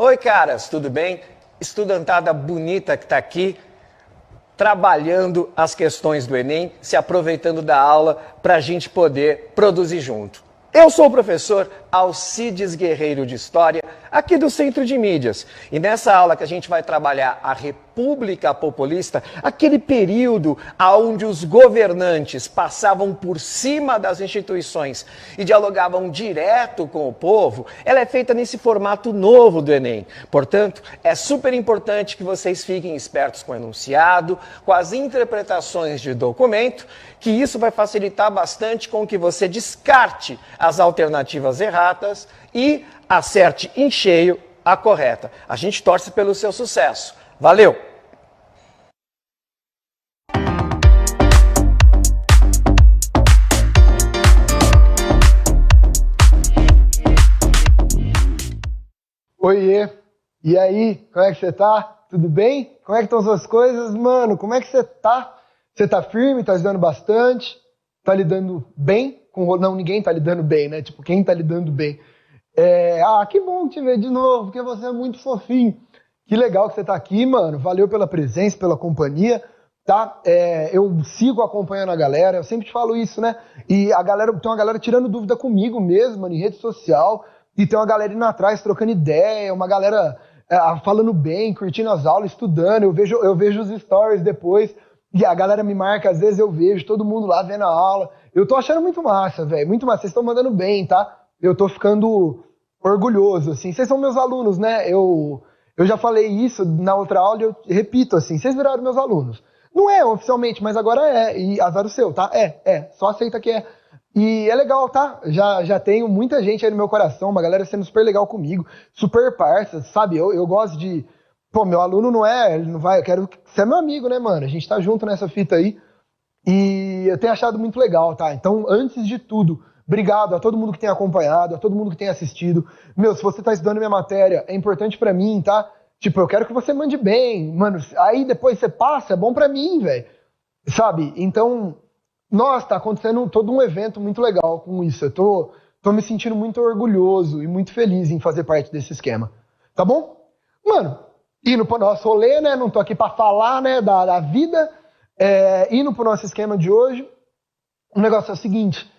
Oi, caras, tudo bem? Estudantada bonita que está aqui, trabalhando as questões do Enem, se aproveitando da aula para a gente poder produzir junto. Eu sou o professor Alcides Guerreiro de História, aqui do Centro de Mídias. E nessa aula que a gente vai trabalhar a República Populista, aquele período onde os governantes passavam por cima das instituições e dialogavam direto com o povo, ela é feita nesse formato novo do Enem. Portanto, é super importante que vocês fiquem espertos com o enunciado, com as interpretações de documento, que isso vai facilitar bastante com que você descarte as alternativas erradas e acerte em cheio a correta. A gente torce pelo seu sucesso. Valeu! Oiê, e aí, como é que você tá? Tudo bem? Como é que estão as coisas, mano? Como é que você tá? Você tá firme, tá lidando bastante? Tá lidando bem? Não, ninguém tá lidando bem, né? Tipo, quem tá lidando bem? Que bom te ver de novo, porque você é muito fofinho. Que legal que você tá aqui, mano. Valeu pela presença, pela companhia, tá? Eu sigo acompanhando a galera, eu sempre te falo isso, né? E a galera, tem uma galera tirando dúvida comigo mesmo, mano, em rede social, e tem uma galera indo atrás, trocando ideia, uma galera falando bem, curtindo as aulas, estudando. Eu vejo os stories depois, e a galera me marca, às vezes eu vejo todo mundo lá vendo a aula. Eu tô achando muito massa, velho, muito massa. Vocês estão mandando bem, tá? Eu tô ficando orgulhoso, assim. Vocês são meus alunos, né? Eu já falei isso na outra aula e eu repito, assim. Vocês viraram meus alunos. Não é oficialmente, mas agora é. E azar o seu, tá? Só aceita que é. E é legal, tá? Já tenho muita gente aí no meu coração, uma galera sendo super legal comigo, super parça, sabe? Eu gosto de... Pô, meu aluno não é... Ele não vai... Eu quero que você é meu amigo, né, mano? A gente tá junto nessa fita aí. E eu tenho achado muito legal, tá? Então, antes de tudo, obrigado a todo mundo que tem acompanhado, a todo mundo que tem assistido. Meu, se você tá estudando minha matéria, é importante pra mim, tá? Tipo, eu quero que você mande bem, mano. Aí depois você passa, é bom pra mim, velho. Sabe? Então, nossa, tá acontecendo todo um evento muito legal com isso. Eu tô me sentindo muito orgulhoso e muito feliz em fazer parte desse esquema. Tá bom? Mano, indo pro nosso rolê, né? Não tô aqui pra falar, né, da vida. Indo pro nosso esquema de hoje, o negócio é o seguinte,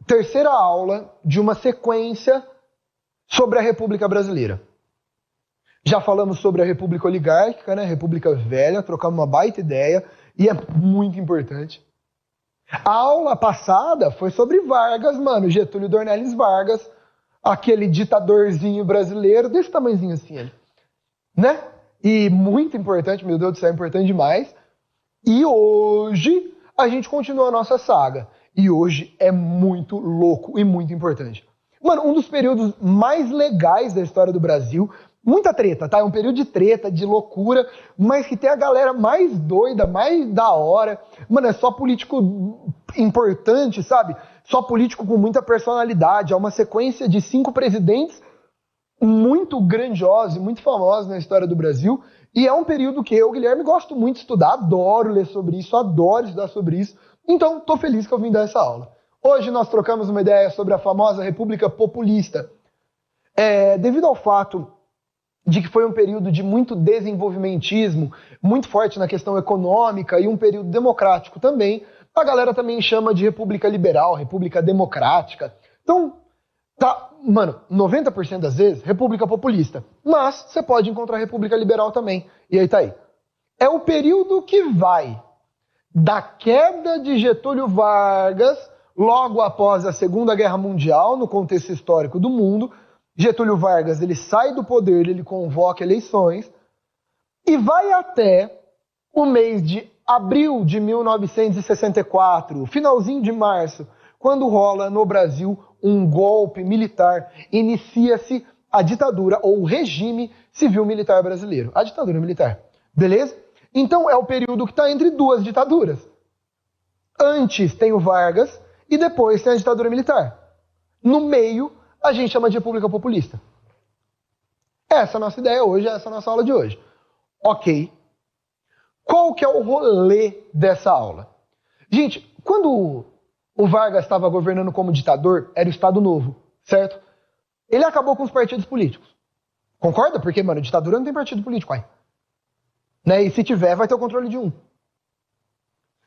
terceira aula de uma sequência sobre a República Brasileira. Já falamos sobre a República Oligárquica, né, República Velha, trocamos uma baita ideia, e é muito importante. A aula passada foi sobre Vargas, mano, Getúlio Dornelles Vargas, aquele ditadorzinho brasileiro, desse tamanhozinho assim, ele, né? E muito importante, meu Deus do céu, é importante demais. E hoje a gente continua a nossa saga. E hoje é muito louco e muito importante. Mano, um dos períodos mais legais da história do Brasil. Muita treta, tá? É um período de treta, de loucura, mas que tem a galera mais doida, mais da hora. Mano, é só político importante, sabe? Só político com muita personalidade. É uma sequência de 5 presidentes muito grandiosa e muito famosa na história do Brasil, e é um período que eu, Guilherme, gosto muito de estudar, adoro ler sobre isso, adoro estudar sobre isso, então tô feliz que eu vim dar essa aula. Hoje nós trocamos uma ideia sobre a famosa República Populista. Devido ao fato de que foi um período de muito desenvolvimentismo, muito forte na questão econômica, e um período democrático também, a galera também chama de República Liberal, República Democrática. Então, tá, mano, 90% das vezes, República Populista. Mas você pode encontrar República Liberal também. E aí tá aí. É o período que vai da queda de Getúlio Vargas, logo após a Segunda Guerra Mundial, no contexto histórico do mundo. Getúlio Vargas, ele sai do poder, ele convoca eleições, e vai até o mês de abril de 1964, finalzinho de março, quando rola no Brasil um golpe militar, inicia-se a ditadura ou o regime civil-militar brasileiro. A ditadura militar. Beleza? Então é o período que está entre duas ditaduras. Antes tem o Vargas e depois tem a ditadura militar. No meio, a gente chama de República Populista. Essa é a nossa ideia hoje, essa é a nossa aula de hoje. Ok. Qual que é o rolê dessa aula? Gente, quando o Vargas estava governando como ditador, era o Estado Novo, certo? Ele acabou com os partidos políticos. Concorda? Porque, mano, ditadura não tem partido político, aí. Né? E se tiver, vai ter o controle de um.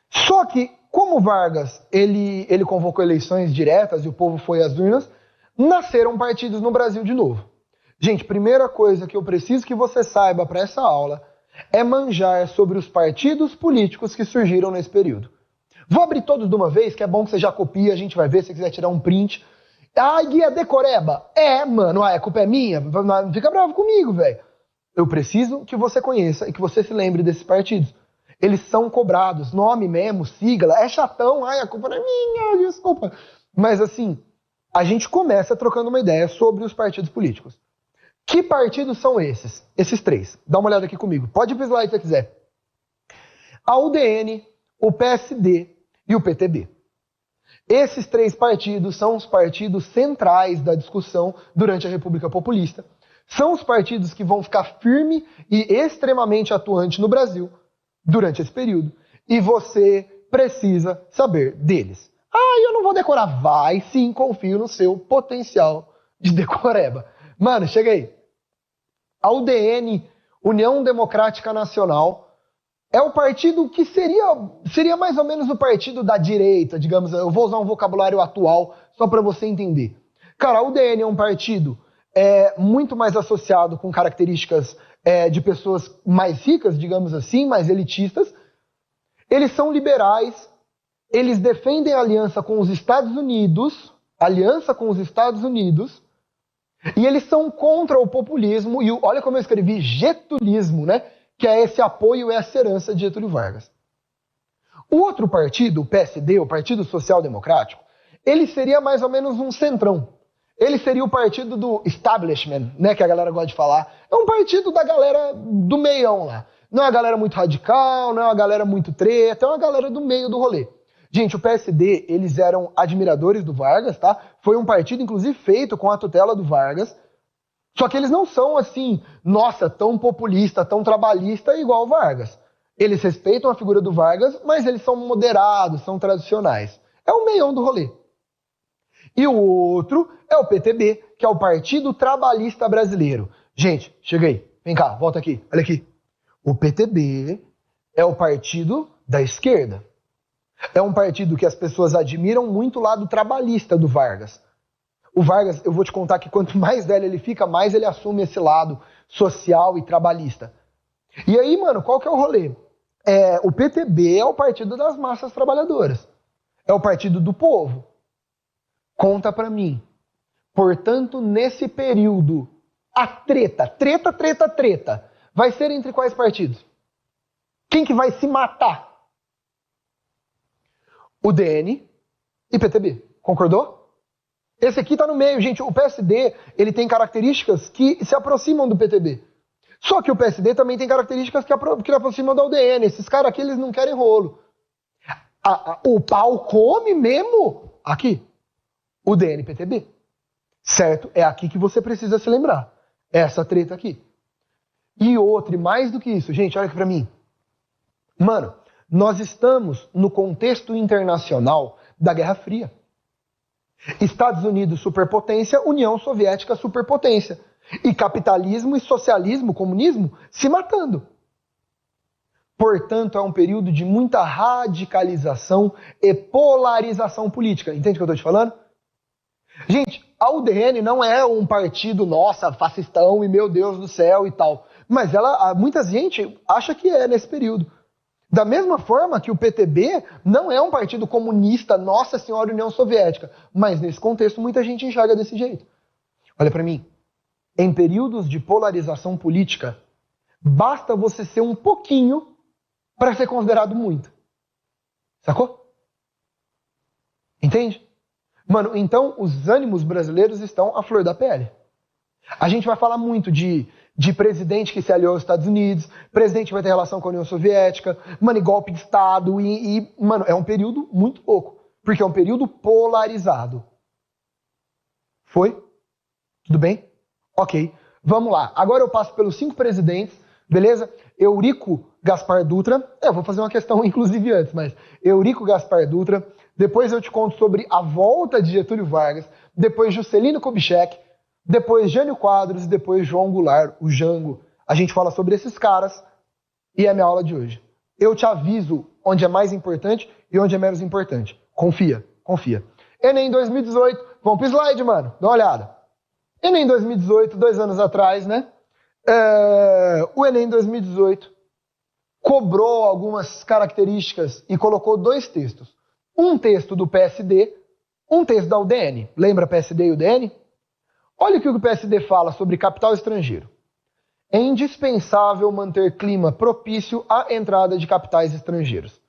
Só que, como Vargas, ele convocou eleições diretas e o povo foi às urnas, nasceram partidos no Brasil de novo. Gente, primeira coisa que eu preciso que você saiba para essa aula é manjar sobre os partidos políticos que surgiram nesse período. Vou abrir todos de uma vez, que é bom que você já copia, a gente vai ver se você quiser tirar um print. Ai, guia decoreba. Mano, a culpa é minha? Não fica bravo comigo, velho. Eu preciso que você conheça e que você se lembre desses partidos. Eles são cobrados, nome mesmo, sigla, é chatão, ai, a culpa não é minha, desculpa. Mas assim, a gente começa trocando uma ideia sobre os partidos políticos. Que partidos são esses? Esses três. Dá uma olhada aqui comigo. Pode ir pro slide se você quiser. A UDN, o PSD e o PTB. Esses três partidos são os partidos centrais da discussão durante a República Populista. São os partidos que vão ficar firme e extremamente atuante no Brasil durante esse período. E você precisa saber deles. Ah, eu não vou decorar. Vai sim, confio no seu potencial de decoreba. Mano, chega aí. A UDN, União Democrática Nacional, é o partido que seria mais ou menos o partido da direita, digamos. Eu vou usar um vocabulário atual só para você entender. Cara, a UDN é um partido muito mais associado com características de pessoas mais ricas, digamos assim, mais elitistas. Eles são liberais, eles defendem a aliança com os Estados Unidos, e eles são contra o populismo, e olha como eu escrevi, getulismo, né? Que é esse apoio e essa herança de Getúlio Vargas. O outro partido, o PSD, o Partido Social Democrático, ele seria mais ou menos um centrão. Ele seria o partido do establishment, né, que a galera gosta de falar. É um partido da galera do meião lá. Não é uma galera muito radical, não é uma galera muito treta, é uma galera do meio do rolê. Gente, o PSD, eles eram admiradores do Vargas, tá? Foi um partido, inclusive, feito com a tutela do Vargas. Só que eles não são assim, nossa, tão populista, tão trabalhista igual o Vargas. Eles respeitam a figura do Vargas, mas eles são moderados, são tradicionais. É o meião do rolê. E o outro é o PTB, que é o Partido Trabalhista Brasileiro. Gente, chega aí, vem cá, volta aqui, olha aqui. O PTB é o partido da esquerda. É um partido que as pessoas admiram muito o lado trabalhista do Vargas. O Vargas, eu vou te contar que quanto mais velho ele fica, mais ele assume esse lado social e trabalhista. E aí, mano, qual que é o rolê? O PTB é o partido das massas trabalhadoras. É o partido do povo. Conta pra mim. Portanto, nesse período, a treta, vai ser entre quais partidos? Quem que vai se matar? O DN e PTB. Concordou? Esse aqui tá no meio, gente. O PSD, ele tem características que se aproximam do PTB. Só que o PSD também tem características que aproximam da UDN. Esses caras aqui, eles não querem rolo. O pau come mesmo aqui. UDN e PTB. Certo? É aqui que você precisa se lembrar. Essa treta aqui. E outra, e mais do que isso, gente, olha aqui pra mim. Mano, nós estamos no contexto internacional da Guerra Fria. Estados Unidos, superpotência, União Soviética, superpotência. E capitalismo e socialismo, comunismo, se matando. Portanto, é um período de muita radicalização e polarização política. Entende o que eu estou te falando? Gente, a UDN não é um partido, nossa, fascistão e meu Deus do céu e tal. Mas muita gente acha que é nesse período. Da mesma forma que o PTB não é um partido comunista, Nossa Senhora União Soviética. Mas nesse contexto muita gente enxerga desse jeito. Olha pra mim. Em períodos de polarização política, basta você ser um pouquinho para ser considerado muito. Sacou? Entende? Mano, então os ânimos brasileiros estão à flor da pele. A gente vai falar muito de presidente que se aliou aos Estados Unidos, presidente que vai ter relação com a União Soviética, mano, e golpe de Estado, mano, é um período muito louco, porque é um período polarizado. Foi? Tudo bem? Ok, vamos lá. Agora eu passo pelos 5 presidentes, beleza? Eurico Gaspar Dutra, eu vou fazer uma questão inclusive antes, mas Eurico Gaspar Dutra, depois eu te conto sobre a volta de Getúlio Vargas, depois Juscelino Kubitschek, depois Jânio Quadros e depois João Goulart, o Jango. A gente fala sobre esses caras e é a minha aula de hoje. Eu te aviso onde é mais importante e onde é menos importante. Confia, confia. Enem 2018, vamos pro slide, mano, dá uma olhada. Enem 2018, 2 anos atrás, né? O Enem 2018 cobrou algumas características e colocou 2 textos. Um texto do PSD, um texto da UDN. Lembra PSD e UDN? Olha o que o PSD fala sobre capital estrangeiro. É indispensável manter clima propício à entrada de capitais estrangeiros.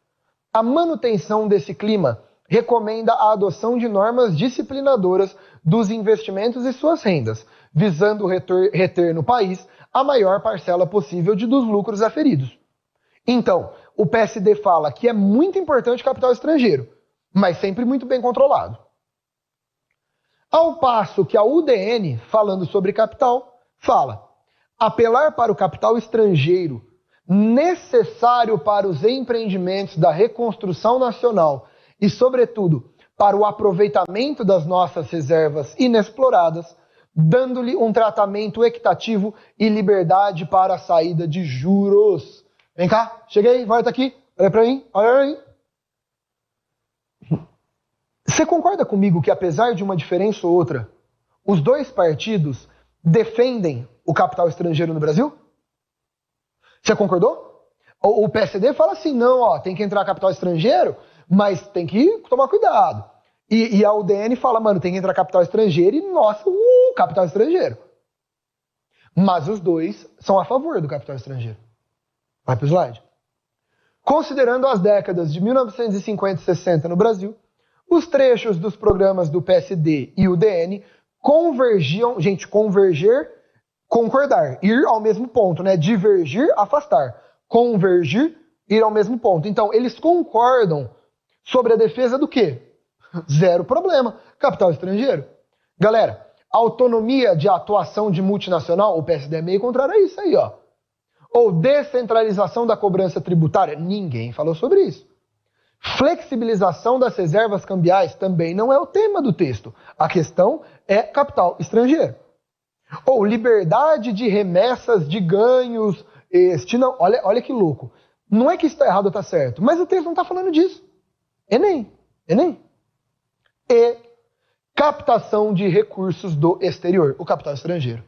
A manutenção desse clima recomenda a adoção de normas disciplinadoras dos investimentos e suas rendas, visando reter no país a maior parcela possível dos lucros aferidos. Então, o PSD fala que é muito importante capital estrangeiro, mas sempre muito bem controlado. Ao passo que a UDN, falando sobre capital, fala: apelar para o capital estrangeiro necessário para os empreendimentos da reconstrução nacional e, sobretudo, para o aproveitamento das nossas reservas inexploradas, dando-lhe um tratamento equitativo e liberdade para a saída de juros. Vem cá, cheguei, volta aqui, olha pra mim, olha pra mim. Você concorda comigo que, apesar de uma diferença ou outra, os 2 partidos defendem o capital estrangeiro no Brasil? Você concordou? O PSD fala assim, não, ó, tem que entrar capital estrangeiro, mas tem que tomar cuidado. E a UDN fala, mano, tem que entrar capital estrangeiro e, nossa, capital estrangeiro. Mas os 2 são a favor do capital estrangeiro. Vai pro slide. Considerando as décadas de 1950 e 60 no Brasil, os trechos dos programas do PSD e UDN convergiam, gente, converger, concordar, ir ao mesmo ponto, né? Divergir, afastar. Convergir, ir ao mesmo ponto. Então, eles concordam sobre a defesa do quê? 0 problema. Capital estrangeiro. Galera, autonomia de atuação de multinacional, o PSD é meio contrário a isso aí, ó. Ou descentralização da cobrança tributária, ninguém falou sobre isso. Flexibilização das reservas cambiais também não é o tema do texto. A questão é capital estrangeiro. Ou liberdade de remessas de ganhos. Não, olha que louco. Não é que isso está errado ou está certo, mas o texto não está falando disso. Enem. E captação de recursos do exterior, o capital estrangeiro.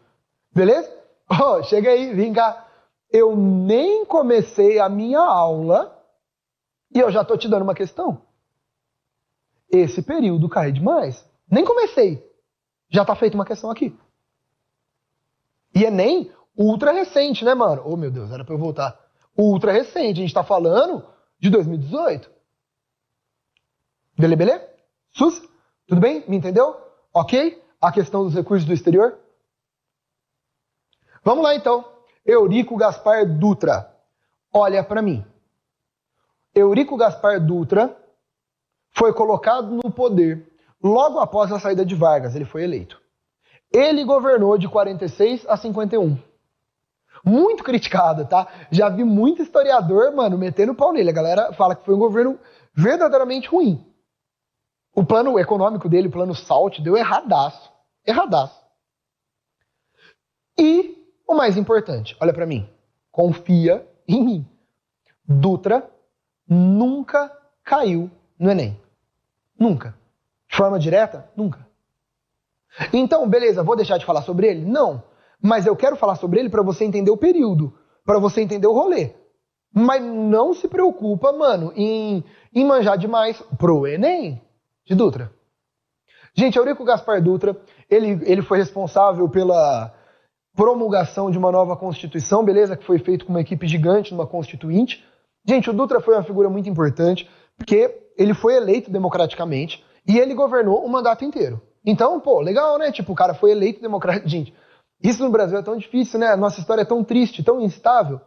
Beleza? Oh, chega aí, vem cá. Eu nem comecei a minha aula e eu já estou te dando uma questão. Esse período cai demais. Nem comecei. Já está feita uma questão aqui. E Enem ultra recente, né, mano? Oh, meu Deus, era para eu voltar. Ultra recente. A gente está falando de 2018. Beleza? Sus? Tudo bem? Me entendeu? Ok? A questão dos recursos do exterior? Vamos lá, então. Eurico Gaspar Dutra. Olha para mim. Eurico Gaspar Dutra foi colocado no poder logo após a saída de Vargas. Ele foi eleito. Ele governou de 46 a 51. Muito criticado, tá? Já vi muito historiador, mano, metendo pau nele. A galera fala que foi um governo verdadeiramente ruim. O plano econômico dele, o plano SALT, deu erradaço. Erradaço. E o mais importante, olha pra mim. Confia em mim. Dutra nunca caiu no Enem. Nunca. De forma direta? Nunca. Então, beleza, vou deixar de falar sobre ele? Não. Mas eu quero falar sobre ele para você entender o período, para você entender o rolê. Mas não se preocupa, mano, em manjar demais pro Enem de Dutra. Gente, Eurico Gaspar Dutra, ele foi responsável pela promulgação de uma nova Constituição, beleza? Que foi feito com uma equipe gigante, numa Constituinte. Gente, o Dutra foi uma figura muito importante, porque ele foi eleito democraticamente e ele governou o mandato inteiro. Então, pô, legal, né? Tipo, o cara foi eleito democraticamente. Gente, isso no Brasil é tão difícil, né? A nossa história é tão triste, tão instável.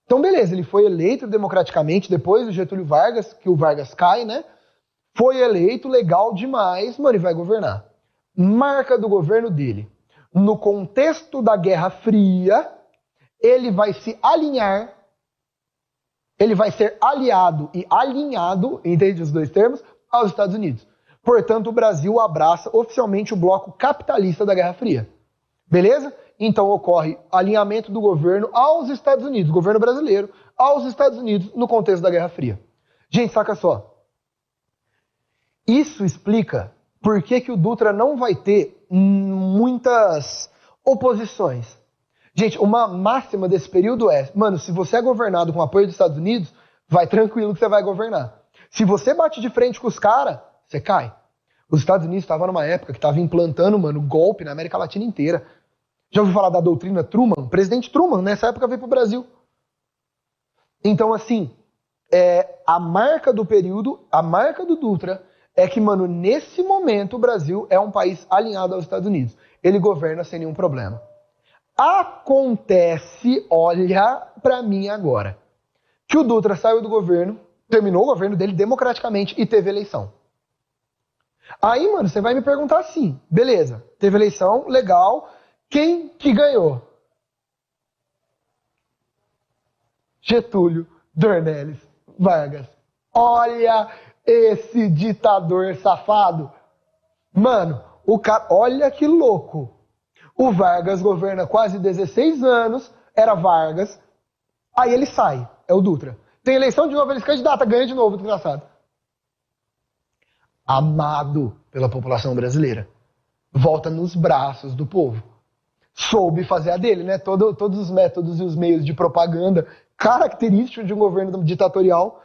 Então, beleza, ele foi eleito democraticamente depois do Getúlio Vargas, que o Vargas cai, né? Foi eleito, legal demais, mano, e vai governar. Marca do governo dele. No contexto da Guerra Fria, ele vai se alinhar, ele vai ser aliado e alinhado, entende os dois termos, aos Estados Unidos. Portanto, o Brasil abraça oficialmente o bloco capitalista da Guerra Fria. Beleza? Então ocorre alinhamento do governo aos Estados Unidos, governo brasileiro, aos Estados Unidos no contexto da Guerra Fria. Gente, saca só. Isso explica por que o Dutra não vai ter muitas oposições. Gente, uma máxima desse período é, mano, se você é governado com apoio dos Estados Unidos, vai tranquilo que você vai governar. Se você bate de frente com os caras, você cai. Os Estados Unidos estavam numa época que estava implantando, mano, golpe na América Latina inteira. Já ouviu falar da doutrina Truman? O presidente Truman, nessa época, veio pro Brasil. Então, assim, a marca do período, a marca do Dutra, é que, mano, nesse momento o Brasil é um país alinhado aos Estados Unidos. Ele governa sem nenhum problema. Acontece, olha pra mim agora, que o Dutra saiu do governo, terminou o governo dele democraticamente e teve eleição. Aí, mano, você vai me perguntar assim, beleza, teve eleição, legal, quem que ganhou? Getúlio Dornelles Vargas. Olha esse ditador safado. Mano, o cara, olha que louco. O Vargas governa quase 16 anos, era Vargas, aí ele sai, é o Dutra. Tem eleição de novo, ele se candidata, ganha de novo, desgraçado. Amado pela população brasileira. Volta nos braços do povo. Soube fazer a dele, né? Todos os métodos e os meios de propaganda característicos de um governo ditatorial,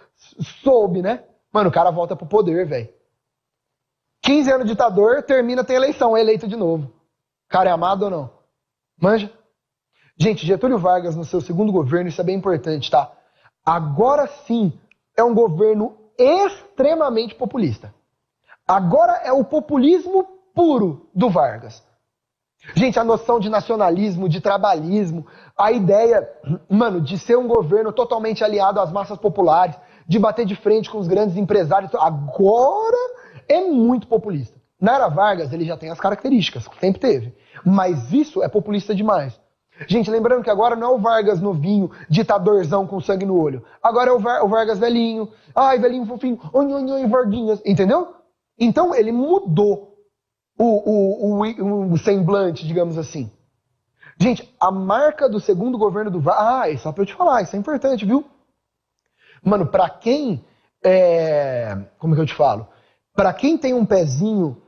soube, né? Mano, o cara volta pro poder, velho. 15 anos de ditador, termina, tem eleição, é eleito de novo. Cara, é amado ou não? Manja? Gente, Getúlio Vargas, no seu segundo governo, isso é bem importante, tá? Agora sim, é um governo extremamente populista. Agora é o populismo puro do Vargas. Gente, a noção de nacionalismo, de trabalhismo, a ideia, mano, de ser um governo totalmente aliado às massas populares, de bater de frente com os grandes empresários, agora é muito populista. Na era Vargas, ele já tem as características, sempre teve. Mas isso é populista demais. Gente, lembrando que agora não é o Vargas novinho, ditadorzão com sangue no olho. Agora é o Vargas velhinho. Ai, velhinho fofinho. Oi, oi, oi, Varguinhas. Entendeu? Então ele mudou o semblante, digamos assim. Gente, a marca do segundo governo do Vargas... Ah, é só pra eu te falar, isso é importante, viu? Mano, pra quem... Como que eu te falo? Pra quem tem um pezinho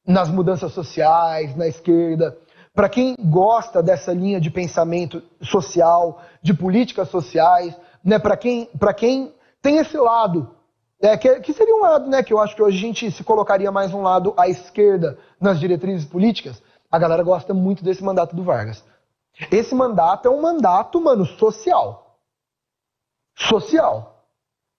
nas mudanças sociais, na esquerda, para quem gosta dessa linha de pensamento social, de políticas sociais, né, para quem tem esse lado, que seria um lado, né, que eu acho que hoje a gente se colocaria mais um lado à esquerda nas diretrizes políticas, a galera gosta muito desse mandato do Vargas. Esse mandato é um mandato, mano, social. Social.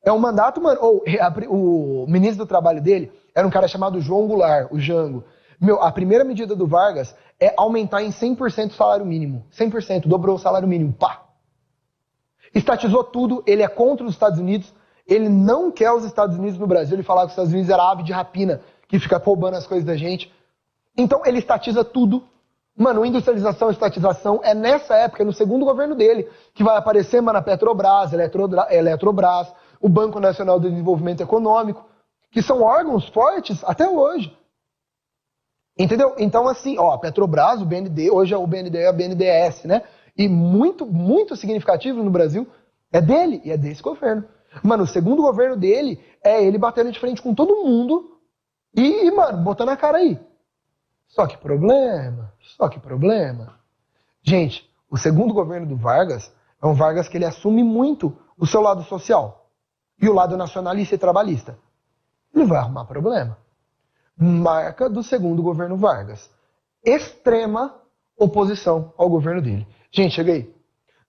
É um mandato, mano, o ministro do trabalho dele era um cara chamado João Goulart, o Jango. Meu, a primeira medida do Vargas é aumentar em 100% o salário mínimo. 100%, dobrou o salário mínimo, pá. Estatizou tudo, ele é contra os Estados Unidos, ele não quer os Estados Unidos no Brasil, ele falava que os Estados Unidos era ave de rapina, que fica roubando as coisas da gente. Então ele estatiza tudo. Mano, industrialização e estatização é nessa época, no segundo governo dele, que vai aparecer, mano, a Petrobras, Eletrobras, o Banco Nacional de Desenvolvimento Econômico, que são órgãos fortes até hoje. Entendeu? Então, assim, ó, a Petrobras, o BND, hoje é o BND e a BNDES, né? E muito, muito significativo no Brasil é dele e é desse governo. Mano, o segundo governo dele é ele batendo de frente com todo mundo e mano, botando a cara aí. Só que problema. Gente, o segundo governo do Vargas é um Vargas que ele assume muito o seu lado social e o lado nacionalista e trabalhista. Ele vai arrumar problema. Marca do segundo governo Vargas. Extrema oposição ao governo dele. Gente, cheguei.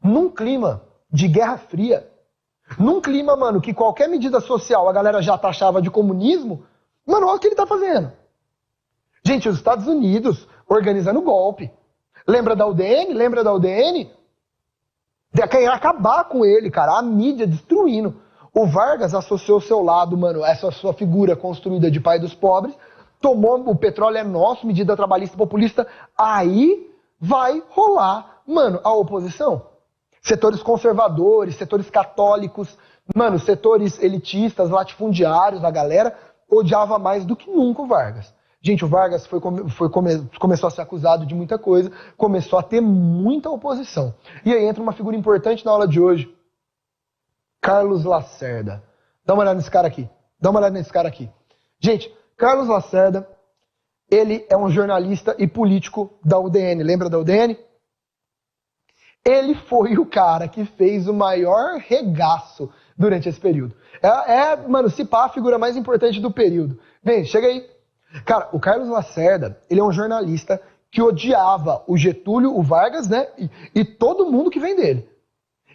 Num clima de Guerra Fria, num clima, mano, que qualquer medida social a galera já taxava de comunismo, mano, olha o que ele tá fazendo. Gente, os Estados Unidos organizando golpe. Lembra da UDN? Quer acabar com ele, cara. A mídia destruindo. O Vargas associou seu lado, mano, essa sua figura construída de pai dos pobres, tomou o petróleo é nosso, medida trabalhista populista, aí vai rolar, mano, a oposição. Setores conservadores, setores católicos, mano, setores elitistas, latifundiários, a galera odiava mais do que nunca o Vargas. Gente, o Vargas começou a ser acusado de muita coisa, começou a ter muita oposição. E aí entra uma figura importante na aula de hoje, Carlos Lacerda. Dá uma olhada nesse cara aqui. Dá uma olhada nesse cara aqui. Gente, Carlos Lacerda, ele é um jornalista e político da UDN. Lembra da UDN? Ele foi o cara que fez o maior regaço durante esse período. Mano, se pá, a figura mais importante do período. Vem, chega aí. Cara, o Carlos Lacerda, ele é um jornalista que odiava o Getúlio, o Vargas, né? E todo mundo que vem dele.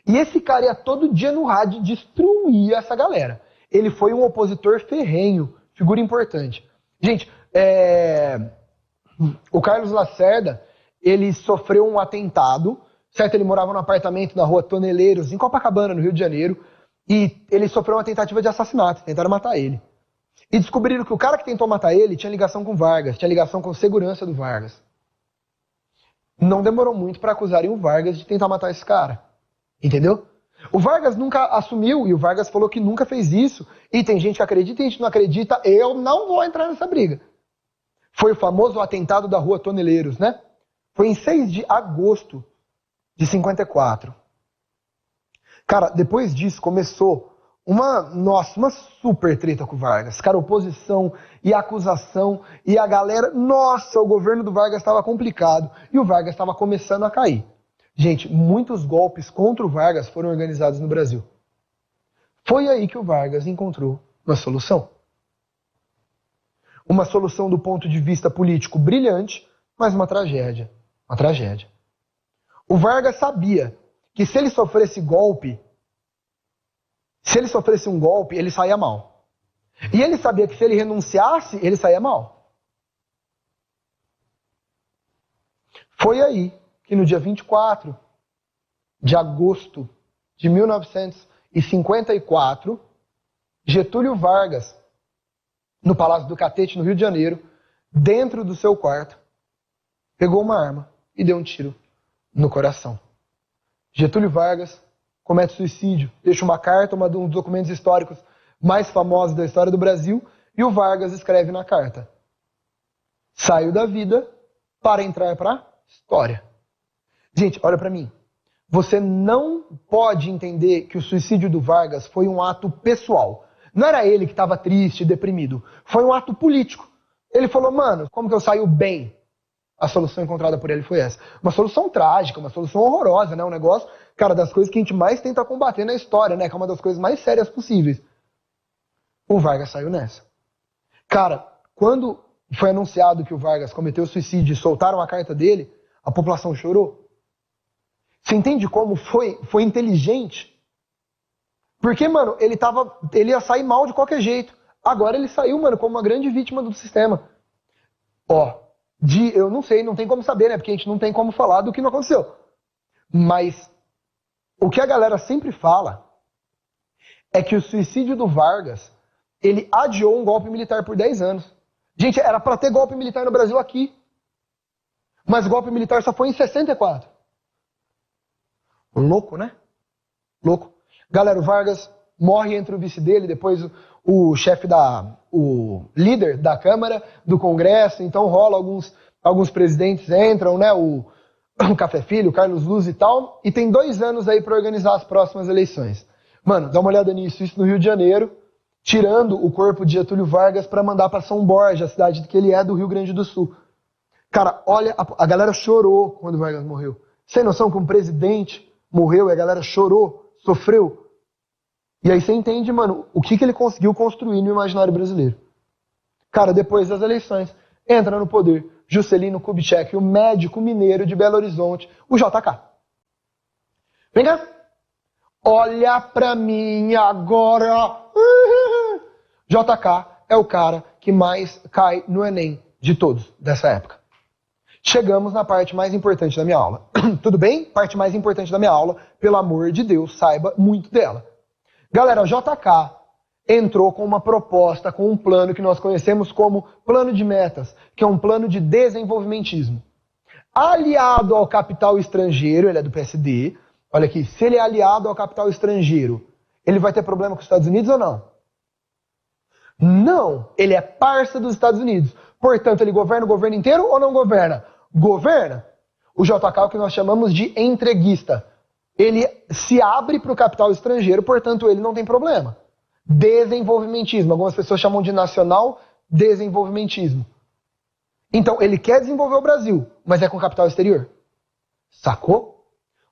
E esse cara ia todo dia no rádio destruir essa galera. Ele foi um opositor ferrenho, figura importante. Gente, o Carlos Lacerda, ele sofreu um atentado, certo? Ele morava num apartamento na rua Toneleiros, em Copacabana, no Rio de Janeiro, e ele sofreu uma tentativa de assassinato, tentaram matar ele. E descobriram que o cara que tentou matar ele tinha ligação com Vargas, tinha ligação com segurança do Vargas. Não demorou muito para acusarem o Vargas de tentar matar esse cara. Entendeu? O Vargas nunca assumiu e o Vargas falou que nunca fez isso. E tem gente que acredita e gente que não acredita. Eu não vou entrar nessa briga. Foi o famoso atentado da rua Toneleiros, né? Foi em 6 de agosto de 54. Cara, depois disso começou uma super treta com o Vargas. Cara, oposição e acusação. E a galera, nossa, o governo do Vargas estava complicado. E o Vargas estava começando a cair. Gente, muitos golpes contra o Vargas foram organizados no Brasil. Foi aí que o Vargas encontrou uma solução. Uma solução do ponto de vista político brilhante, mas uma tragédia. Uma tragédia. O Vargas sabia que se ele sofresse golpe, se ele sofresse um golpe, ele saía mal. E ele sabia que se ele renunciasse, ele saía mal. Foi aí que no dia 24 de agosto de 1954, Getúlio Vargas, no Palácio do Catete, no Rio de Janeiro, dentro do seu quarto, pegou uma arma e deu um tiro no coração. Getúlio Vargas comete suicídio, deixa uma carta, um dos documentos históricos mais famosos da história do Brasil, e o Vargas escreve na carta: saio da vida para entrar para a história. Gente, olha pra mim. Você não pode entender que o suicídio do Vargas foi um ato pessoal. Não era ele que estava triste, deprimido. Foi um ato político. Ele falou, mano, como que eu saio bem? A solução encontrada por ele foi essa. Uma solução trágica, uma solução horrorosa, né? Um negócio, cara, das coisas que a gente mais tenta combater na história, né? Que é uma das coisas mais sérias possíveis. O Vargas saiu nessa. Cara, quando foi anunciado que o Vargas cometeu suicídio e soltaram a carta dele, a população chorou. Você entende como foi inteligente? Porque, mano, ele ia sair mal de qualquer jeito. Agora ele saiu, mano, como uma grande vítima do sistema. Eu não sei, não tem como saber, né? Porque a gente não tem como falar do que não aconteceu. Mas o que a galera sempre fala é que o suicídio do Vargas, ele adiou um golpe militar por 10 anos. Gente, era pra ter golpe militar no Brasil aqui. Mas o golpe militar só foi em 64. Louco, né? Louco. Galera, o Vargas morre entre o vice dele, depois o líder da Câmara, do Congresso, então rola alguns presidentes entram, né? O Café Filho, o Carlos Luz e tal, e tem 2 anos aí para organizar as próximas eleições. Mano, dá uma olhada nisso, isso no Rio de Janeiro, tirando o corpo de Getúlio Vargas para mandar para São Borja, a cidade que ele é, do Rio Grande do Sul. Cara, olha, a galera chorou quando o Vargas morreu. Sem noção que um presidente morreu e a galera chorou, sofreu. E aí você entende, mano, o que ele conseguiu construir no imaginário brasileiro. Cara, depois das eleições, entra no poder Juscelino Kubitschek, o médico mineiro de Belo Horizonte, o JK. Vem cá. Olha pra mim agora. JK é o cara que mais cai no Enem de todos dessa época. Chegamos na parte mais importante da minha aula. Tudo bem? Parte mais importante da minha aula, pelo amor de Deus, saiba muito dela. Galera, o JK entrou com uma proposta, com um plano que nós conhecemos como plano de metas, que é um plano de desenvolvimentismo. Aliado ao capital estrangeiro, ele é do PSD, olha aqui, se ele é aliado ao capital estrangeiro, ele vai ter problema com os Estados Unidos ou não? Não, ele é parça dos Estados Unidos. Portanto, ele governa o governo inteiro ou não governa? Governa. O JK é o que nós chamamos de entreguista. Ele se abre para o capital estrangeiro, portanto, ele não tem problema. Desenvolvimentismo. Algumas pessoas chamam de nacional desenvolvimentismo. Então, ele quer desenvolver o Brasil, mas é com capital exterior. Sacou?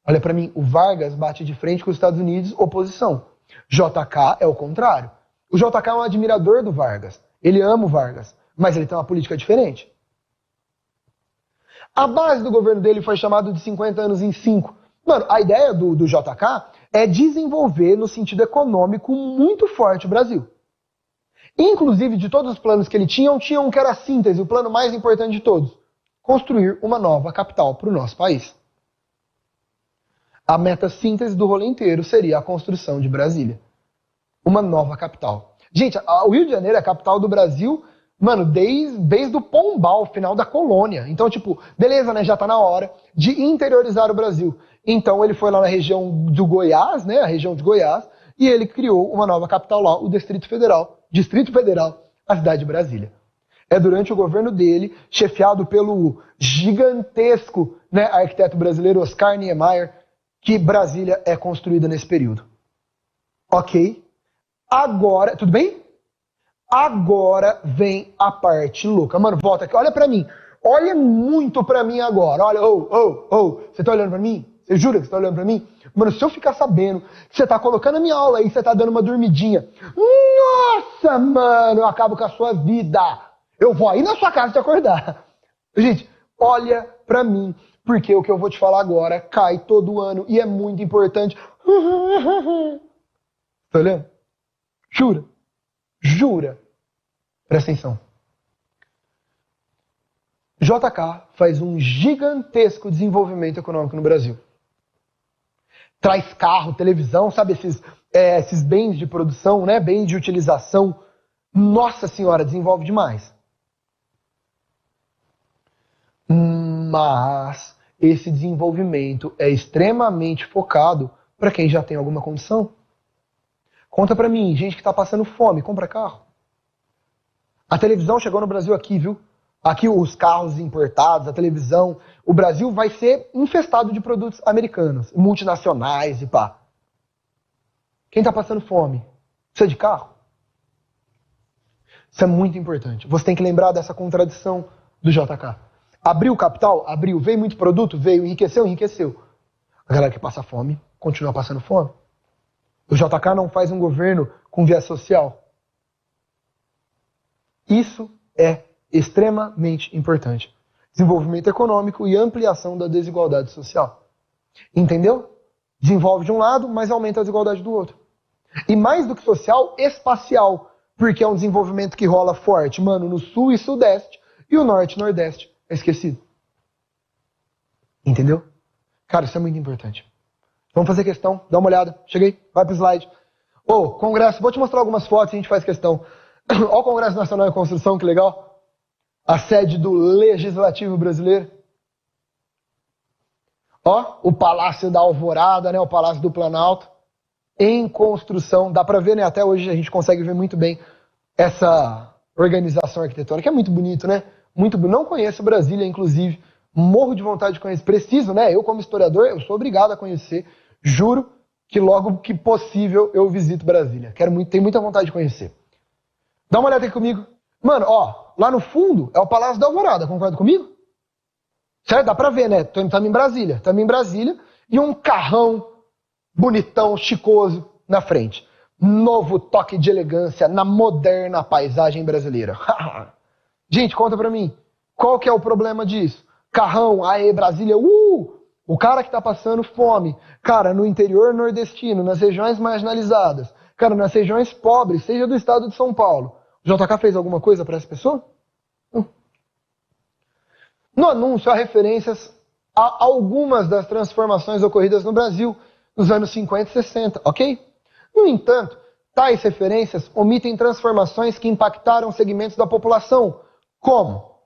Olha para mim, o Vargas bate de frente com os Estados Unidos, oposição. JK é o contrário. O JK é um admirador do Vargas. Ele ama o Vargas, mas ele tem uma política diferente. A base do governo dele foi chamado de 50 anos em 5. Mano, a ideia do JK é desenvolver no sentido econômico muito forte o Brasil. Inclusive, de todos os planos que ele tinha, tinha um que era a síntese, o plano mais importante de todos. Construir uma nova capital para o nosso país. A meta síntese do rolê inteiro seria a construção de Brasília. Uma nova capital. Gente, o Rio de Janeiro é a capital do Brasil, mano, desde o Pombal, final da colônia. Então, tipo, beleza, né? Já tá na hora de interiorizar o Brasil. Então, ele foi lá na região do Goiás, né? A região de Goiás, e ele criou uma nova capital lá, o Distrito Federal, a cidade de Brasília. É durante o governo dele, chefiado pelo gigantesco, né, arquiteto brasileiro Oscar Niemeyer, que Brasília é construída nesse período. Ok? Agora, tudo bem? Agora vem a parte louca. Mano, volta aqui, olha pra mim. Olha muito pra mim agora. Olha, você tá olhando pra mim? Você jura que você tá olhando pra mim? Mano, se eu ficar sabendo que você tá colocando a minha aula aí, você tá dando uma dormidinha. Nossa, mano, eu acabo com a sua vida. Eu vou aí na sua casa te acordar. Gente, olha pra mim, porque o que eu vou te falar agora cai todo ano e é muito importante. Tá olhando? Jura? Jura? Presta atenção. JK faz um gigantesco desenvolvimento econômico no Brasil. Traz carro, televisão, sabe esses bens de produção, né? Bens de utilização. Nossa senhora, desenvolve demais. Mas esse desenvolvimento é extremamente focado para quem já tem alguma condição. Conta pra mim, gente que tá passando fome, compra carro. A televisão chegou no Brasil aqui, viu? Aqui os carros importados, a televisão. O Brasil vai ser infestado de produtos americanos, multinacionais e pá. Quem tá passando fome? Precisa de carro? Isso é muito importante. Você tem que lembrar dessa contradição do JK. Abriu o capital? Abriu. Veio muito produto? Veio. Enriqueceu? Enriqueceu. A galera que passa fome, continua passando fome. O JK não faz um governo com viés social. Isso é extremamente importante. Desenvolvimento econômico e ampliação da desigualdade social. Entendeu? Desenvolve de um lado, mas aumenta a desigualdade do outro. E mais do que social, espacial. Porque é um desenvolvimento que rola forte, mano, no sul e sudeste. E o norte e nordeste é esquecido. Entendeu? Cara, isso é muito importante. Vamos fazer questão, dá uma olhada. Cheguei, vai pro slide. Congresso, vou te mostrar algumas fotos e a gente faz questão. Olha o Congresso Nacional em Construção, que legal. A sede do Legislativo Brasileiro. Ó, o Palácio da Alvorada, né? O Palácio do Planalto. Em construção. Dá pra ver, né? Até hoje a gente consegue ver muito bem essa organização arquitetônica. É muito bonito, né? Muito bonito. Não conheço Brasília, inclusive. Morro de vontade de conhecer. Preciso, né? Eu, como historiador, eu sou obrigado a conhecer. Juro que logo que possível eu visito Brasília. Tenho muita vontade de conhecer. Dá uma olhada aqui comigo. Mano, ó, lá no fundo é o Palácio da Alvorada, concorda comigo? Certo? Dá pra ver, né? Estamos em Brasília. Estamos em Brasília e um carrão bonitão, chicoso na frente. Novo toque de elegância na moderna paisagem brasileira. Gente, conta pra mim. Qual que é o problema disso? Carrão, aê, Brasília, o cara que tá passando fome. Cara, no interior nordestino, nas regiões marginalizadas. Cara, nas regiões pobres, seja do estado de São Paulo. O JK fez alguma coisa para essa pessoa? No anúncio há referências a algumas das transformações ocorridas no Brasil nos anos 50 e 60, ok? No entanto, tais referências omitem transformações que impactaram segmentos da população, como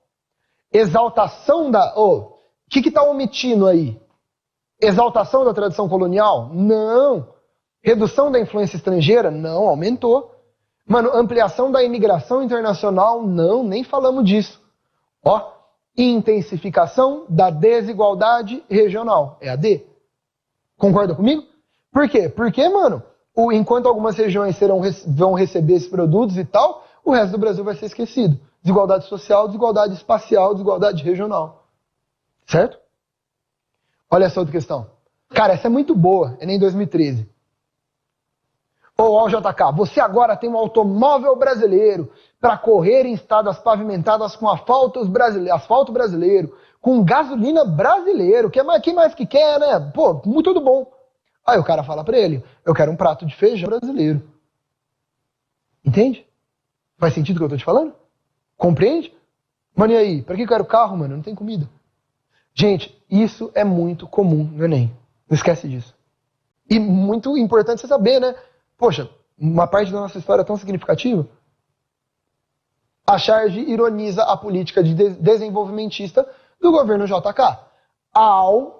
exaltação da... O que está omitindo aí? Exaltação da tradição colonial? Não. Redução da influência estrangeira? Não, aumentou. Mano, ampliação da imigração internacional? Não, nem falamos disso. Ó, intensificação da desigualdade regional. É a D. Concorda comigo? Por quê? Porque, mano, enquanto algumas regiões vão receber esses produtos e tal, o resto do Brasil vai ser esquecido. Desigualdade social, desigualdade espacial, desigualdade regional. Certo? Olha essa outra questão. Cara, essa é muito boa. É nem 2013. Ô, JK, você agora tem um automóvel brasileiro para correr em estradas pavimentadas com asfalto brasileiro, com gasolina brasileiro. Quem mais que quer, né? Pô, muito tudo bom. Aí o cara fala pra ele, eu quero um prato de feijão brasileiro. Entende? Faz sentido o que eu tô te falando? Compreende? Mano, e aí? Pra que eu quero carro, mano? Não tem comida. Gente, isso é muito comum no Enem. Não esquece disso. E muito importante você saber, né? Poxa, uma parte da nossa história é tão significativa. A charge ironiza a política desenvolvimentista do governo JK.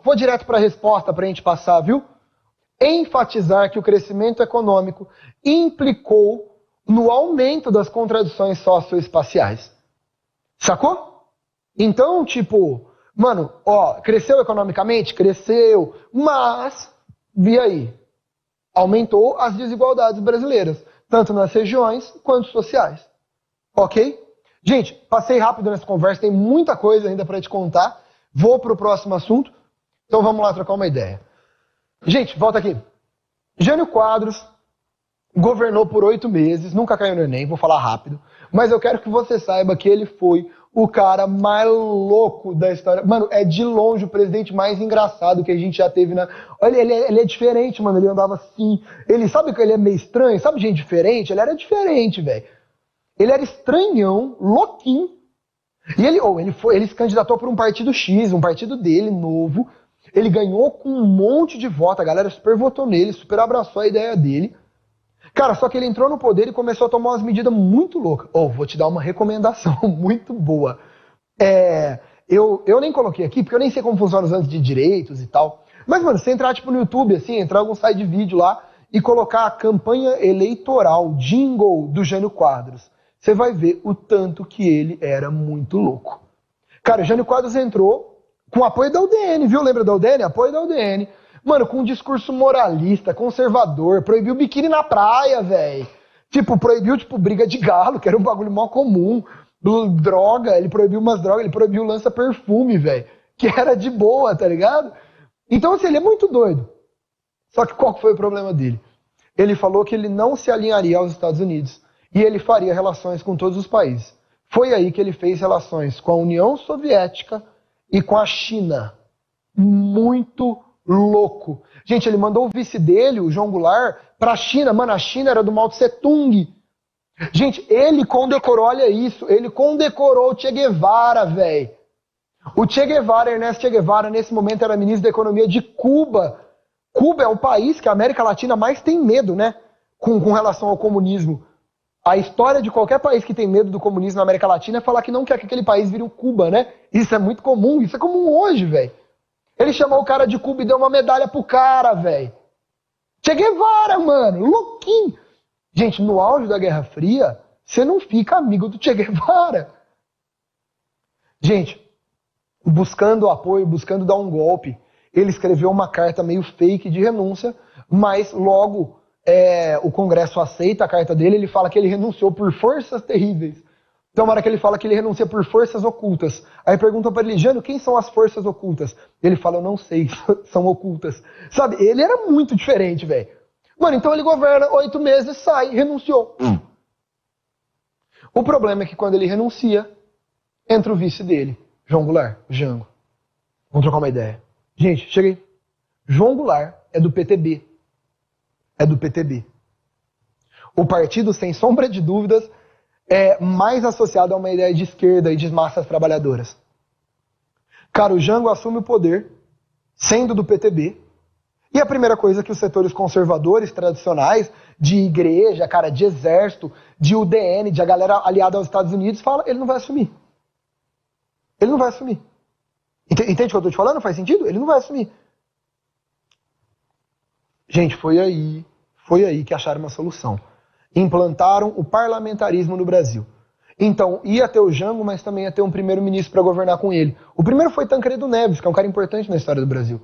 Vou direto para a resposta para a gente passar, viu? Enfatizar que o crescimento econômico implicou no aumento das contradições socioespaciais. Sacou? Então, tipo, mano, ó, cresceu economicamente? Cresceu, mas, vi aí, aumentou as desigualdades brasileiras, tanto nas regiões quanto sociais. Ok? Gente, passei rápido nessa conversa, tem muita coisa ainda para te contar. Vou pro próximo assunto, então vamos lá trocar uma ideia. Gente, volta aqui. Jânio Quadros governou por 8 meses, nunca caiu no Enem, vou falar rápido, mas eu quero que você saiba que ele foi o cara mais louco da história. Mano, é de longe o presidente mais engraçado que a gente já teve na... Olha, ele é diferente, mano, ele andava assim. Ele, sabe que ele é meio estranho? Sabe gente diferente? Ele era diferente, velho. Ele era estranhão, louquinho. E ele se candidatou por um partido X, um partido dele, novo. Ele ganhou com um monte de voto, a galera super votou nele, super abraçou a ideia dele. Cara, só que ele entrou no poder e começou a tomar umas medidas muito loucas. Vou te dar uma recomendação muito boa. Eu nem coloquei aqui, porque eu nem sei como funciona os anos de direitos e tal. Mas, mano, você entrar tipo no YouTube, assim, entrar em algum site de vídeo lá e colocar a campanha eleitoral, jingle do Jânio Quadros, você vai ver o tanto que ele era muito louco. Cara, o Jânio Quadros entrou com apoio da UDN, viu? Lembra da UDN? Apoio da UDN. Mano, com um discurso moralista, conservador, proibiu biquíni na praia, velho. Tipo, proibiu, briga de galo, que era um bagulho mó comum. Droga, ele proibiu umas drogas, ele proibiu lança-perfume, velho. Que era de boa, tá ligado? Então, assim, ele é muito doido. Só que qual foi o problema dele? Ele falou que ele não se alinharia aos Estados Unidos e ele faria relações com todos os países. Foi aí que ele fez relações com a União Soviética e com a China. Muito louco. Gente, ele mandou o vice dele, o João Goulart, pra China. Mano, a China era do Mao Tse Tung. Gente, ele condecorou, olha isso, ele condecorou o Che Guevara, velho. O Che Guevara, Ernesto Che Guevara, nesse momento era ministro da Economia de Cuba. Cuba é o país que a América Latina mais tem medo, né? Com relação ao comunismo. A história de qualquer país que tem medo do comunismo na América Latina é falar que não quer que aquele país vire um Cuba, né? Isso é muito comum, isso é comum hoje, velho. Ele chamou o cara de Cuba e deu uma medalha pro cara, velho. Che Guevara, mano, louquinho. Gente, no auge da Guerra Fria, você não fica amigo do Che Guevara. Gente, buscando apoio, buscando dar um golpe, ele escreveu uma carta meio fake de renúncia, mas logo o Congresso aceita a carta dele, ele fala que ele renunciou por forças terríveis. Então, na hora que ele fala que ele renuncia por forças ocultas, aí perguntam para ele, Jânio, quem são as forças ocultas? Ele fala, eu não sei, são ocultas. Sabe, ele era muito diferente, velho. Mano, então ele governa 8 meses, sai, renunciou. O problema é que quando ele renuncia, entra o vice dele, João Goulart, Jango. Vamos trocar uma ideia. Gente, cheguei. João Goulart é do PTB. É do PTB. O partido, sem sombra de dúvidas, é mais associado a uma ideia de esquerda e de massas trabalhadoras. Cara, o Jango assume o poder, sendo do PTB, e a primeira coisa que os setores conservadores tradicionais, de igreja, cara, de exército, de UDN, de a galera aliada aos Estados Unidos, fala, ele não vai assumir. Ele não vai assumir. Entende o que eu tô te falando? Faz sentido? Ele não vai assumir. Gente, foi aí que acharam uma solução. Implantaram o parlamentarismo no Brasil. Então, ia ter o Jango, mas também ia ter um primeiro-ministro para governar com ele. O primeiro foi Tancredo Neves, que é um cara importante na história do Brasil.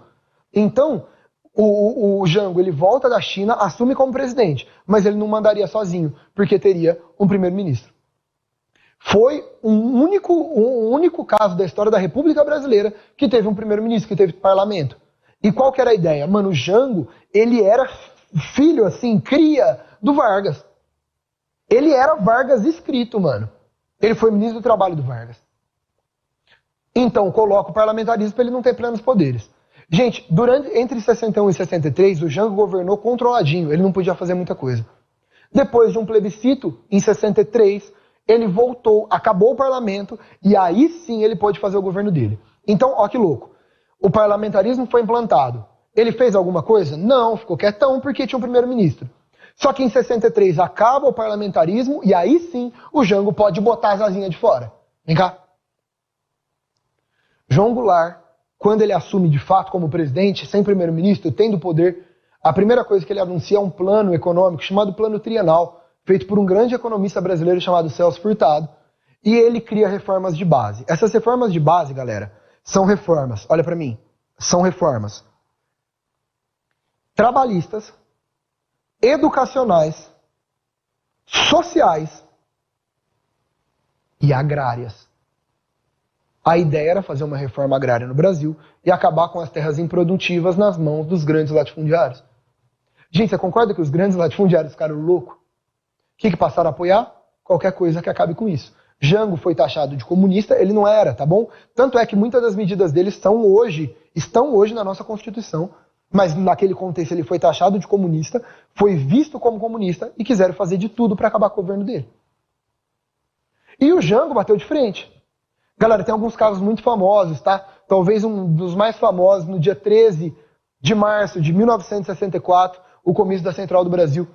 Então, o Jango, ele volta da China, assume como presidente, mas ele não mandaria sozinho, porque teria um primeiro-ministro. Foi um único caso da história da República Brasileira que teve um primeiro-ministro, que teve parlamento. E qual que era a ideia? Mano, o Jango, ele era filho, assim, cria do Vargas. Ele era Vargas escrito, mano. Ele foi ministro do Trabalho do Vargas. Então, coloca o parlamentarismo para ele não ter plenos poderes. Gente, entre 61 e 63, o Jango governou controladinho, ele não podia fazer muita coisa. Depois de um plebiscito, em 63, ele voltou, acabou o parlamento, e aí sim ele pôde fazer o governo dele. Então, ó que louco. O parlamentarismo foi implantado. Ele fez alguma coisa? Não, ficou quietão porque tinha um primeiro-ministro. Só que em 63 acaba o parlamentarismo e aí sim o Jango pode botar as asinhas de fora. Vem cá. João Goulart, quando ele assume de fato como presidente, sem primeiro-ministro, tendo poder, a primeira coisa que ele anuncia é um plano econômico chamado Plano Trienal, feito por um grande economista brasileiro chamado Celso Furtado, e ele cria reformas de base. Essas reformas de base, galera, são reformas, olha pra mim, são reformas trabalhistas, educacionais, sociais e agrárias. A ideia era fazer uma reforma agrária no Brasil e acabar com as terras improdutivas nas mãos dos grandes latifundiários. Gente, você concorda que os grandes latifundiários ficaram loucos? O que passaram a apoiar? Qualquer coisa que acabe com isso. Jango foi taxado de comunista, ele não era, tá bom? Tanto é que muitas das medidas dele estão hoje na nossa Constituição, mas naquele contexto ele foi taxado de comunista, foi visto como comunista e quiseram fazer de tudo para acabar com o governo dele. E o Jango bateu de frente. Galera, tem alguns casos muito famosos, tá? Talvez um dos mais famosos, no dia 13 de março de 1964, o comício da Central do Brasil.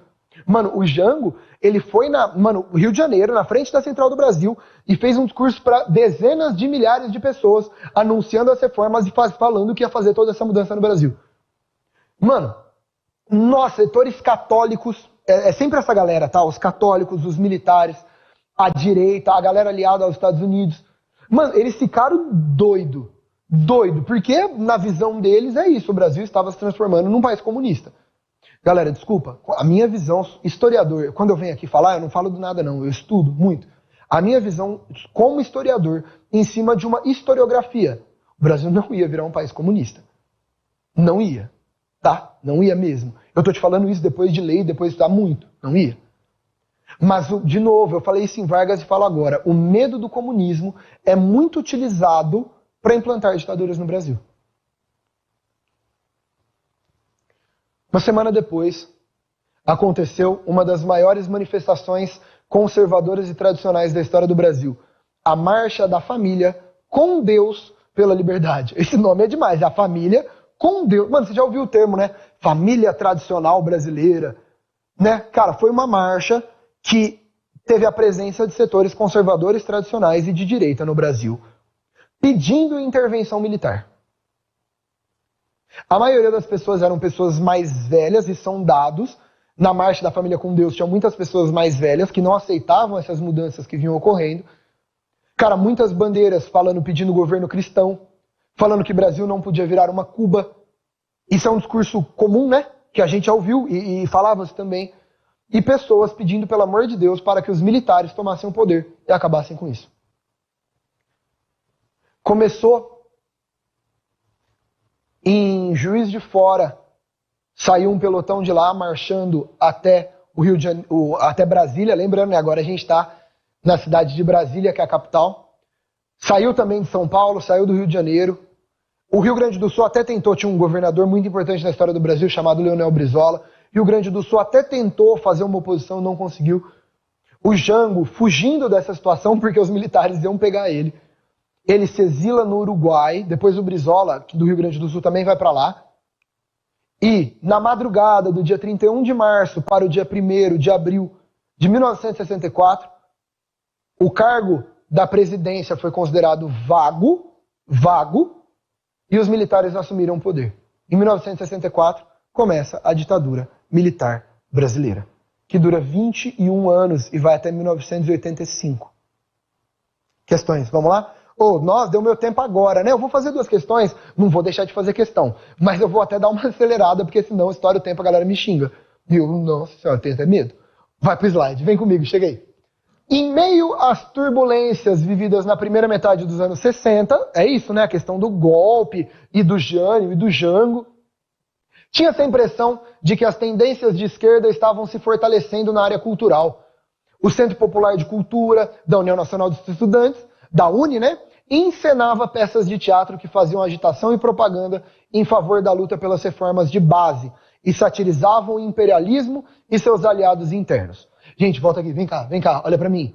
Mano, o Jango, ele foi no Rio de Janeiro, na frente da Central do Brasil, e fez um discurso para dezenas de milhares de pessoas, anunciando as reformas e falando que ia fazer toda essa mudança no Brasil. Mano, nós, setores católicos, é sempre essa galera, tá? Os católicos, os militares, a direita, a galera aliada aos Estados Unidos. Mano, eles ficaram doido, porque na visão deles é isso, o Brasil estava se transformando num país comunista. Galera, desculpa, a minha visão, historiador, quando eu venho aqui falar, eu não falo do nada não, eu estudo muito. A minha visão como historiador, em cima de uma historiografia, o Brasil não ia virar um país comunista. Não ia, tá? Não ia mesmo. Eu tô te falando isso depois de ler, depois de estudar muito, não ia. Mas, de novo, eu falei isso em Vargas e falo agora, o medo do comunismo é muito utilizado para implantar ditaduras no Brasil. Uma semana depois, aconteceu uma das maiores manifestações conservadoras e tradicionais da história do Brasil. A Marcha da Família com Deus pela Liberdade. Esse nome é demais, é a família com Deus. Mano, você já ouviu o termo, né? Família tradicional brasileira. Né? Cara, foi uma marcha que teve a presença de setores conservadores tradicionais e de direita no Brasil, pedindo intervenção militar. A maioria das pessoas eram pessoas mais velhas e são dados. Na Marcha da Família com Deus tinham muitas pessoas mais velhas que não aceitavam essas mudanças que vinham ocorrendo. Cara, muitas bandeiras falando, pedindo governo cristão, falando que o Brasil não podia virar uma Cuba. Isso é um discurso comum, né? Que a gente já ouviu e falava-se também. E pessoas pedindo, pelo amor de Deus, para que os militares tomassem o poder e acabassem com isso. Começou em Juiz de Fora, saiu um pelotão de lá marchando até o Rio de Janeiro, até Brasília, lembrando, né, agora a gente está na cidade de Brasília, que é a capital. Saiu também de São Paulo, saiu do Rio de Janeiro. O Rio Grande do Sul até tentou, tinha um governador muito importante na história do Brasil, chamado Leonel Brizola. Rio Grande do Sul até tentou fazer uma oposição, não conseguiu. O Jango, fugindo dessa situação, porque os militares iam pegar ele, ele se exila no Uruguai, depois o Brizola, do Rio Grande do Sul, também vai para lá. E, na madrugada do dia 31 de março para o dia 1º de abril de 1964, o cargo da presidência foi considerado vago, e os militares assumiram o poder. Em 1964, começa a ditadura militar brasileira, que dura 21 anos e vai até 1985. Questões, vamos lá? Nossa, deu meu tempo agora, né? Eu vou fazer 2 questões, não vou deixar de fazer questão. Mas eu vou até dar uma acelerada, porque senão estoura o tempo, a galera me xinga. E eu, nossa senhora, tenho até medo. Vai pro slide, vem comigo, chega aí. Em meio às turbulências vividas na primeira metade dos anos 60, é isso, né? A questão do golpe, e do Jânio, e do Jango. Tinha-se a impressão de que as tendências de esquerda estavam se fortalecendo na área cultural. O Centro Popular de Cultura, da União Nacional dos Estudantes, da UNE, né? Encenava peças de teatro que faziam agitação e propaganda em favor da luta pelas reformas de base e satirizavam o imperialismo e seus aliados internos. Gente, volta aqui, vem cá, olha pra mim.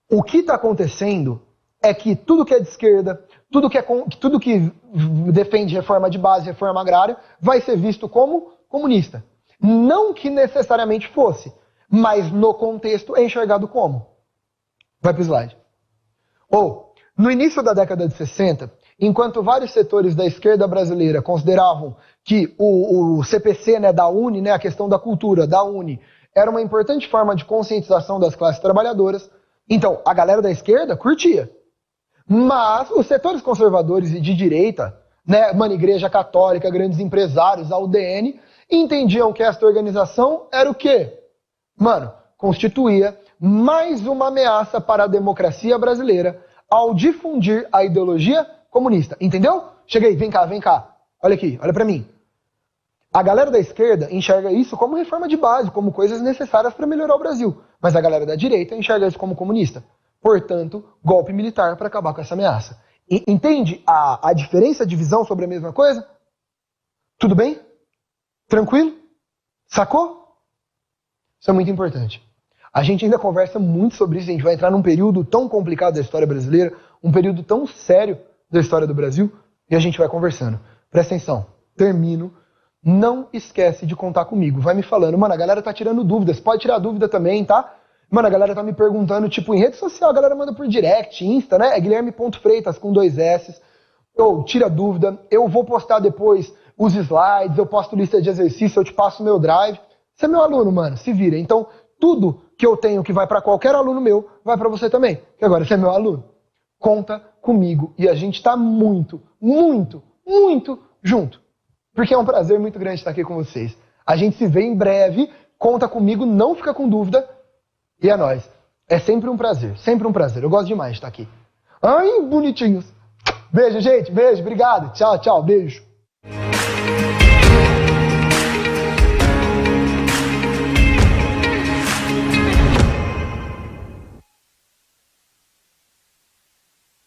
O que está acontecendo é que tudo que é de esquerda, tudo que defende reforma de base, reforma agrária, vai ser visto como comunista. Não que necessariamente fosse, mas no contexto é enxergado como. Vai pro slide. No início da década de 60, enquanto vários setores da esquerda brasileira consideravam que o CPC, né, da UNE, né, a questão da cultura da UNE, era uma importante forma de conscientização das classes trabalhadoras, então a galera da esquerda curtia. Mas os setores conservadores e de direita, né, Igreja Católica, grandes empresários, a UDN, entendiam que esta organização era o quê? Constituía mais uma ameaça para a democracia brasileira ao difundir a ideologia comunista. Entendeu? Cheguei, vem cá. Olha aqui, olha pra mim. A galera da esquerda enxerga isso como reforma de base, como coisas necessárias para melhorar o Brasil. Mas a galera da direita enxerga isso como comunista. Portanto, golpe militar para acabar com essa ameaça. Entende a diferença de visão sobre a mesma coisa? Tudo bem? Tranquilo? Sacou? Isso é muito importante. A gente ainda conversa muito sobre isso, a gente vai entrar num período tão complicado da história brasileira, um período tão sério da história do Brasil, e a gente vai conversando. Presta atenção, termino. Não esquece de contar comigo. Vai me falando, a galera tá tirando dúvidas, pode tirar dúvida também, tá? A galera tá me perguntando, em rede social, a galera manda por direct, Insta, né? É Guilherme.Freitas com 2 S. Tira dúvida, eu vou postar depois os slides, eu posto lista de exercício, eu te passo o meu drive. Você é meu aluno, se vira. Então, tudo que eu tenho que vai para qualquer aluno meu, vai para você também. Que agora você é meu aluno. Conta comigo. E a gente tá muito, muito, muito junto. Porque é um prazer muito grande estar aqui com vocês. A gente se vê em breve. Conta comigo, não fica com dúvida. E é nóis. É sempre um prazer, sempre um prazer. Eu gosto demais de estar aqui. Ai, bonitinhos. Beijo, gente. Beijo, obrigado. Tchau, beijo.